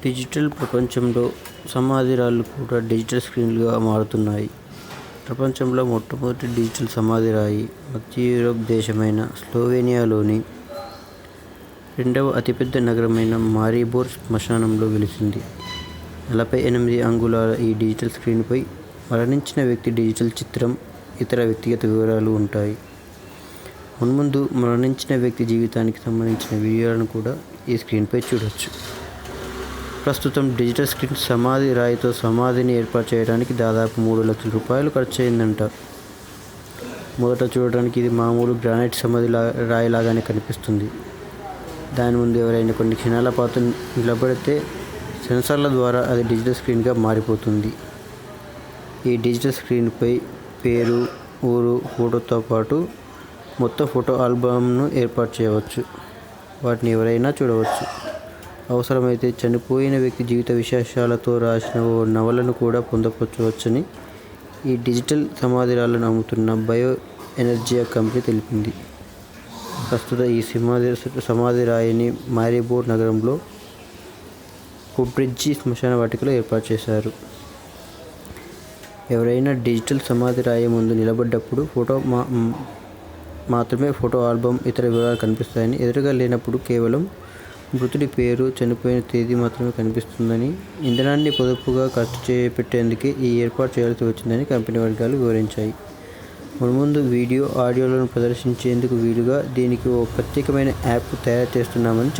Digital ప్రపంచంలో సమాధి రాళ్ళు కూడా డిజిటల్ స్క్రీన్లుగా మారుతున్నాయి. ప్రపంచంలో మొట్టమొదటి డిజిటల్ సమాధి రాయి మధ్య యూరోప్ దేశమైన స్లోవేనియాలోని రెండవ అతిపెద్ద నగరమైన మారిబోర్ శ్మశానంలో వెలిసింది. 48 అంగుళాల ఈ డిజిటల్ స్క్రీన్పై మరణించిన వ్యక్తి డిజిటల్ చిత్రం, ఇతర వ్యక్తిగత వివరాలు ఉంటాయి. మున్ముందు మరణించిన వ్యక్తి జీవితానికి సంబంధించిన వీడియోలను కూడా ఈ స్క్రీన్పై చూడవచ్చు. ప్రస్తుతం డిజిటల్ స్క్రీన్ సమాధి రాయితో సమాధిని ఏర్పాటు చేయడానికి దాదాపు 3 లక్షల రూపాయలు ఖర్చయిందంట. మొదట చూడడానికి ఇది మామూలు గ్రానైట్ సమాధి రాయిలాగానే కనిపిస్తుంది. దాని ముందు ఎవరైనా కొన్ని క్షణాల పాటు నిలబడితే సెన్సార్ల ద్వారా అది డిజిటల్ స్క్రీన్గా మారిపోతుంది. ఈ డిజిటల్ స్క్రీన్పై పేరు, ఊరు, ఫోటోతో పాటు మొత్తం ఫోటో ఆల్బమ్ను ఏర్పాటు చేయవచ్చు. వాటిని ఎవరైనా చూడవచ్చు. అవసరమైతే చనిపోయిన వ్యక్తి జీవిత విశేషాలతో రాసిన ఓ నవలను కూడా పొందపరచవచ్చని ఈ డిజిటల్ సమాధి రాళ్లను అమ్ముతున్న బయో ఎనర్జియా కంపెనీ తెలిపింది. ప్రస్తుతం ఈ సమాధి రాయిని మారిబోర్ నగరంలో పుబ్రిడ్జి శ్మశాన వాటికలో ఏర్పాటు చేశారు. ఎవరైనా డిజిటల్ సమాధి రాయి ముందు నిలబడ్డప్పుడు మాత్రమే ఫోటో ఆల్బమ్, ఇతర వివరాలు కనిపిస్తాయని, ఎదురుగా లేనప్పుడు కేవలం మృతుడి పేరు, చనిపోయిన తేదీ మాత్రమే కనిపిస్తుందని, ఇంధనాన్ని పొదుపుగా ఖర్చు పెట్టేందుకే ఈ ఏర్పాటు చేయాల్సి వచ్చిందని కంపెనీ వర్గాలు వివరించాయి. మున్ముందు వీడియో, ఆడియోలను ప్రదర్శించేందుకు వీలుగా దీనికి ఓ ప్రత్యేకమైన యాప్ తయారు చేస్తున్నామని చెప్పారు.